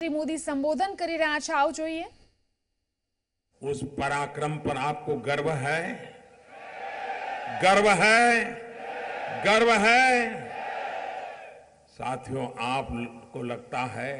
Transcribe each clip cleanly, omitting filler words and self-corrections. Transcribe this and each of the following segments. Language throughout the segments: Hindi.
श्री मोदी संबोधन કરી રહ્યા છે, આવો જોઈએ। उस पराक्रम पर आपको गर्व है, गर्व है, गर्व है। साथियों, आपको लगता है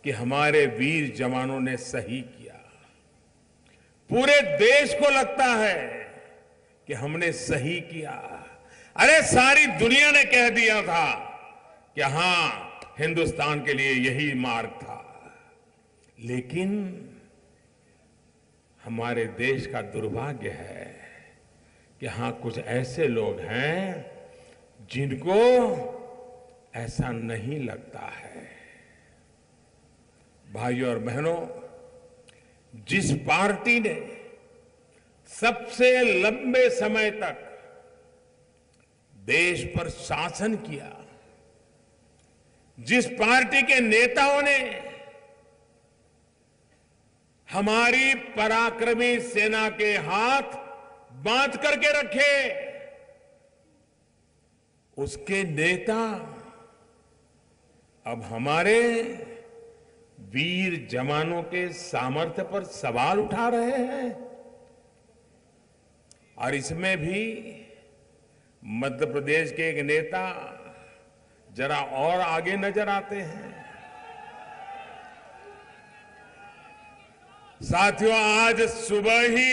कि हमारे वीर जवानों ने सही किया। पूरे देश को लगता है कि हमने सही किया। अरे सारी दुनिया ने कह दिया था कि हां, हिंदुस्तान के लिए यही मार्ग था। लेकिन हमारे देश का दुर्भाग्य है कि हां, कुछ ऐसे लोग हैं जिनको ऐसा नहीं लगता है। भाइयों और बहनों, जिस पार्टी ने सबसे लंबे समय तक देश पर शासन किया, जिस पार्टी के नेताओं ने हमारी पराक्रमी सेना के हाथ बांध करके रखे, उसके नेता अब हमारे वीर जवानों के सामर्थ्य पर सवाल उठा रहे हैं। और इसमें भी मध्य प्रदेश के एक नेता जरा और आगे नजर आते हैं। साथियों, आज सुबह ही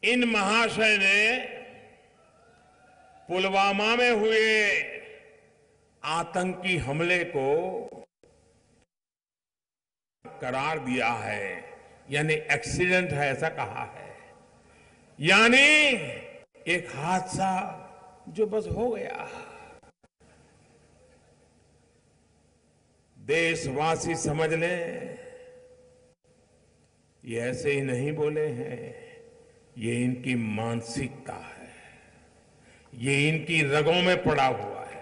इन महाशय ने पुलवामा में हुए आतंकी हमले को करार दिया है, यानी एक्सीडेंट है, ऐसा कहा है। यानी एक हादसा जो बस हो गया। देशवासी समझ लें, ये ऐसे ही नहीं बोले हैं, ये इनकी मानसिकता है, ये इनकी रगों में पड़ा हुआ है।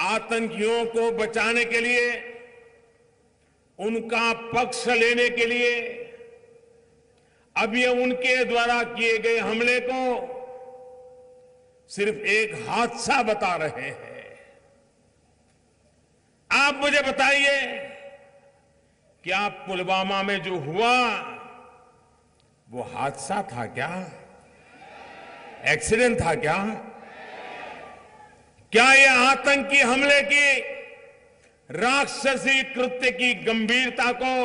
आतंकियों को बचाने के लिए, उनका पक्ष लेने के लिए अब ये उनके द्वारा किए गए हमले को सिर्फ एक हादसा बता रहे हैं। आप मुझे बताइए, क्या पुलवामा में जो हुआ वो हादसा था क्या? एक्सीडेंट था क्या? क्या ये आतंकी हमले की राक्षसी कृत्य की गंभीरता को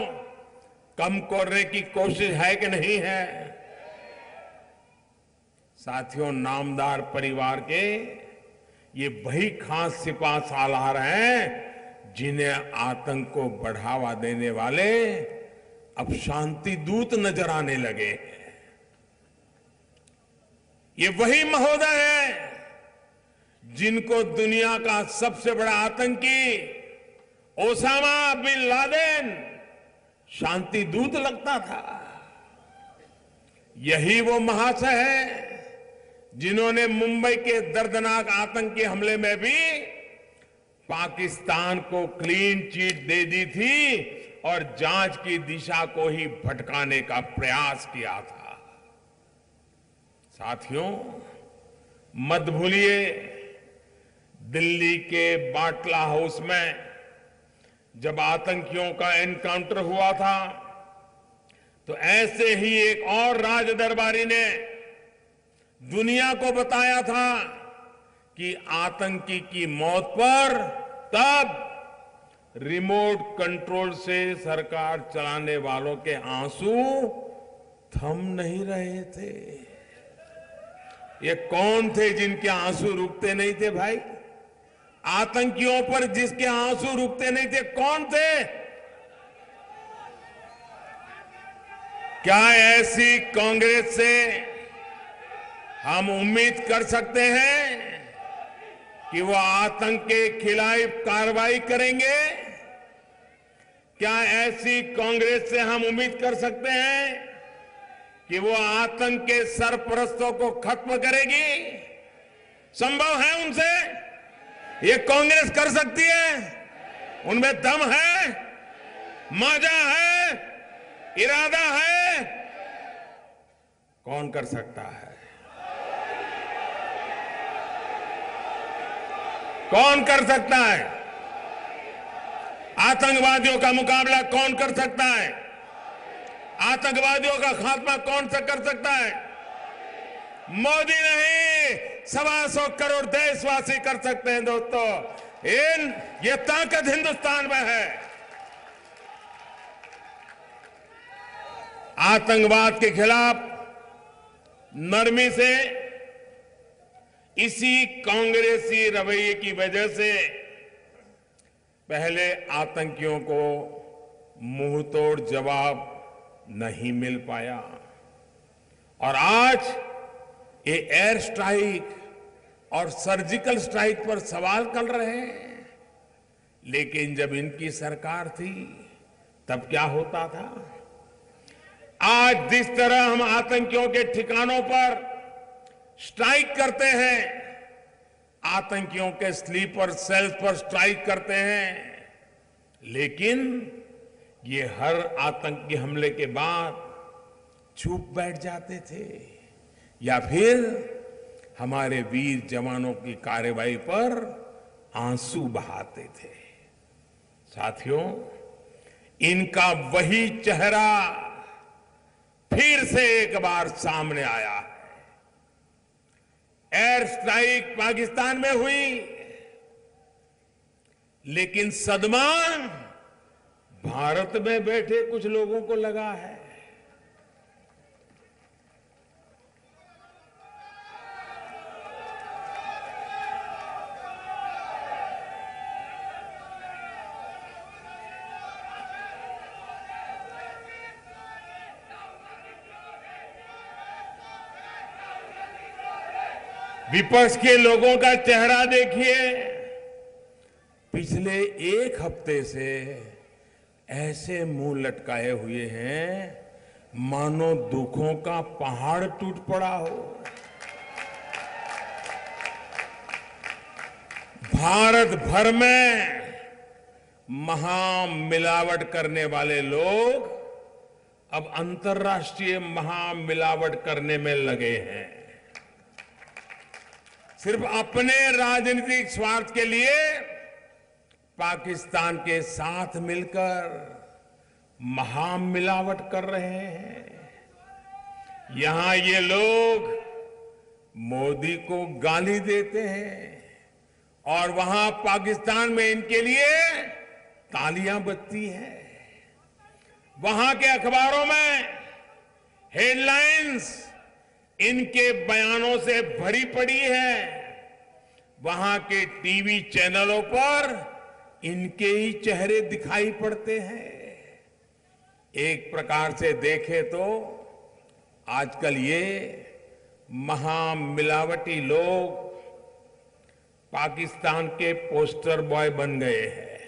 कम करने की कोशिश है कि नहीं है? साथियों, नामदार परिवार के ये वही खास सिपा सालार हैं जिन्हें आतंक को बढ़ावा देने वाले अब शांति दूत नजर आने लगे हैं। ये वही महोदय हैं जिनको दुनिया का सबसे बड़ा आतंकी ओसामा बिन लादेन शांति दूत लगता था। यही वो महाशय है जिन्होंने मुंबई के दर्दनाक आतंकी हमले में भी पाकिस्तान को क्लीन चिट दे दी थी और जांच की दिशा को ही भटकाने का प्रयास किया था। साथियों, मत भूलिए, दिल्ली के बाटला हाउस में जब आतंकियों का एनकाउंटर हुआ था तो ऐसे ही एक और राज दरबारी ने दुनिया को बताया था कि आतंकी की मौत पर तब रिमोट कंट्रोल से सरकार चलाने वालों के आंसू थम नहीं रहे थे। ये कौन थे जिनके आंसू रुकते नहीं थे भाई? आतंकियों पर जिसके आंसू रुकते नहीं थे, कौन थे? क्या ऐसी कांग्रेस से हम उम्मीद कर सकते हैं कि वो आतंक के खिलाफ कार्रवाई करेंगे? क्या ऐसी कांग्रेस से हम उम्मीद कर सकते हैं कि वो आतंक के सरपरस्तों को खत्म करेगी? संभव है उनसे? ये कांग्रेस कर सकती है? उनमें दम है, माजा है, इरादा है? कौन कर सकता है? कौन कर सकता है? आतंकवादियों का मुकाबला कौन कर सकता है? आतंकवादियों का खात्मा कौन सा कर सकता है? मोदी नहीं, 125 करोड़ देशवासी कर सकते हैं दोस्तों। ये ताकत हिंदुस्तान में है। आतंकवाद के खिलाफ नरमी से, इसी कांग्रेसी रवैये की वजह से पहले आतंकियों को मुंहतोड़ जवाब नहीं मिल पाया और आज ये एयर स्ट्राइक और सर्जिकल स्ट्राइक पर सवाल कर रहे हैं। लेकिन जब इनकी सरकार थी तब क्या होता था? आज जिस तरह हम आतंकियों के ठिकानों पर स्ट्राइक करते हैं, आतंकियों के स्लीपर सेल्स पर स्ट्राइक करते हैं, लेकिन ये हर आतंकी हमले के बाद चुप बैठ जाते थे या फिर हमारे वीर जवानों की कार्रवाई पर आंसू बहाते थे। साथियों, इनका वही चेहरा फिर से एक बार सामने आया है। एयर स्ट्राइक पाकिस्तान में हुई, लेकिन सदमा भारत में बैठे कुछ लोगों को लगा है। विपक्ष के लोगों का चेहरा देखिए। पिछले एक हफ्ते से ऐसे मुंह लटकाए हुए हैं मानो दुखों का पहाड़ टूट पड़ा हो। भारत भर में महामिलावट करने वाले लोग अब अंतर्राष्ट्रीय महामिलावट करने में लगे हैं। सिर्फ अपने राजनीतिक स्वार्थ के लिए पाकिस्तान के साथ मिलकर महामिलावट कर रहे हैं। यहां ये लोग मोदी को गाली देते हैं और वहां पाकिस्तान में इनके लिए तालियां बजती हैं। वहां के अखबारों में हेडलाइंस इनके बयानों से भरी पड़ी है। वहां के टीवी चैनलों पर इनके ही चेहरे दिखाई पड़ते हैं। एक प्रकार से देखें तो आजकल ये महामिलावटी लोग पाकिस्तान के पोस्टर बॉय बन गए हैं।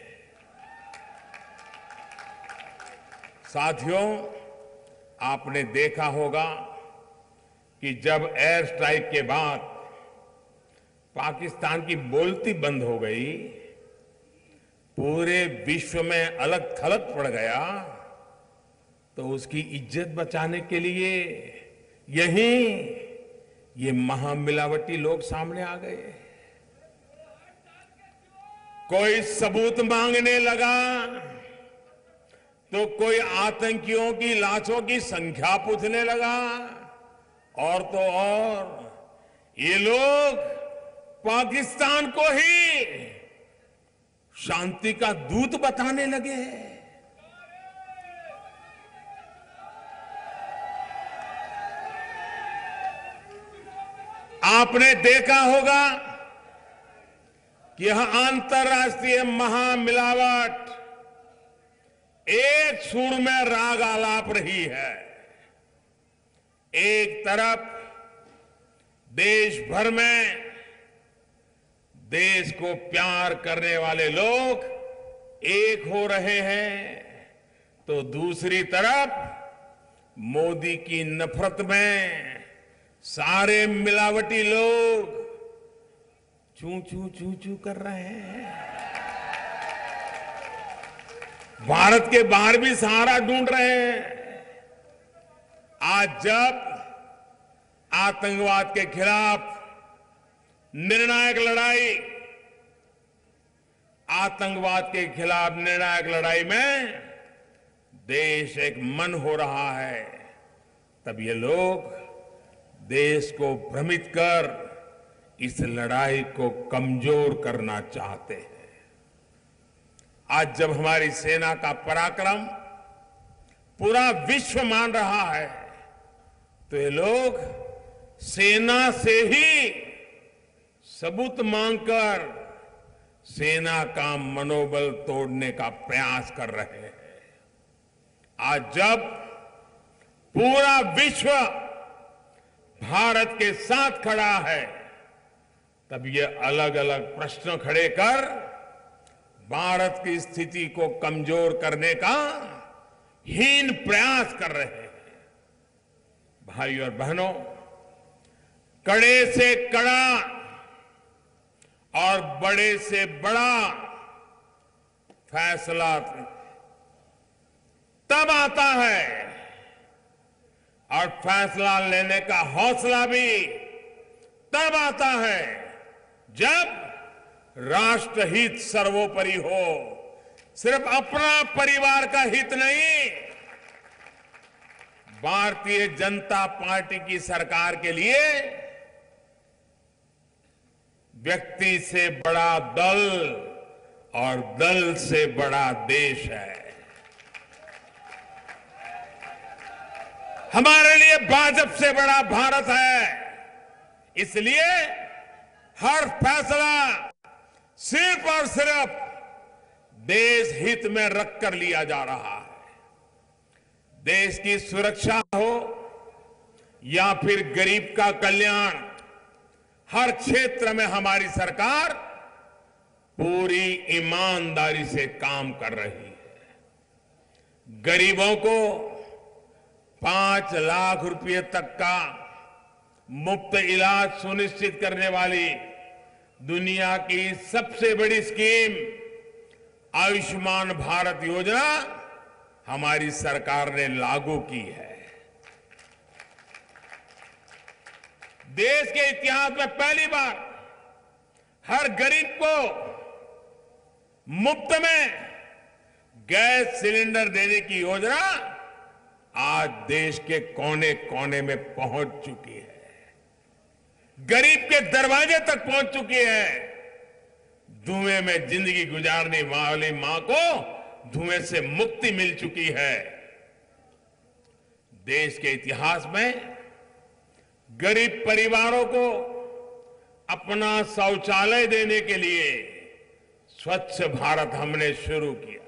साथियों, आपने देखा होगा कि जब एयर स्ट्राइक के बाद पाकिस्तान की बोलती बंद हो गई, पूरे विश्व में अलग थलग पड़ गया, तो उसकी इज्जत बचाने के लिए यहीं ये महामिलावटी लोग सामने आ गए। कोई सबूत मांगने लगा तो कोई आतंकियों की लाशों की संख्या पूछने लगा, और तो और ये लोग पाकिस्तान को ही शांति का दूत बताने लगे। आपने देखा होगा कि यह अंतर्राष्ट्रीय महामिलावट एक सुर में राग आलाप रही है। एक तरफ देश भर में देश को प्यार करने वाले लोग एक हो रहे हैं, तो दूसरी तरफ मोदी की नफरत में सारे मिलावटी लोग चू चू चू चू कर रहे हैं। भारत के बाहर भी सहारा ढूंढ रहे हैं। आज जब आतंकवाद के खिलाफ निर्णायक लड़ाई आतंकवाद के खिलाफ निर्णायक लड़ाई में देश एक मन हो रहा है, तब ये लोग देश को भ्रमित कर इस लड़ाई को कमजोर करना चाहते हैं। आज जब हमारी सेना का पराक्रम पूरा विश्व मान रहा है, तो ये लोग सेना से ही सबूत मांगकर सेना का मनोबल तोड़ने का प्रयास कर रहे हैं। आज जब पूरा विश्व भारत के साथ खड़ा है, तब ये अलग अलग प्रश्न खड़े कर भारत की स्थिति को कमजोर करने का हीन प्रयास कर रहे हैं। भाइयों और बहनों, कड़े से कड़ा और बड़े से बड़ा फैसला तब आता है और फैसला लेने का हौसला भी तब आता है जब राष्ट्रहित सर्वोपरि हो। सिर्फ अपना परिवार का हित नहीं, भारतीय जनता पार्टी की सरकार के लिए व्यक्ति से बड़ा दल और दल से बड़ा देश है। हमारे लिए भाजपा से बड़ा भारत है। इसलिए हर फैसला सिर्फ और सिर्फ देश हित में रखकर लिया जा रहा है। देश की सुरक्षा हो या फिर गरीब का कल्याण, हर क्षेत्र में हमारी सरकार पूरी ईमानदारी से काम कर रही है। गरीबों को 5 लाख रुपए तक का मुफ्त इलाज सुनिश्चित करने वाली दुनिया की सबसे बड़ी स्कीम आयुष्मान भारत योजना हमारी सरकार ने लागू की है। देश के इतिहास में पहली बार हर गरीब को मुफ्त में गैस सिलेंडर देने की योजना आज देश के कोने कोने में पहुंच चुकी है, गरीब के दरवाजे तक पहुंच चुकी है। धुएं में जिंदगी गुजारने वाली मां को धुएं से मुक्ति मिल चुकी है। देश के इतिहास में गरीब परिवारों को अपना शौचालय देने के लिए स्वच्छ भारत हमने शुरू किया।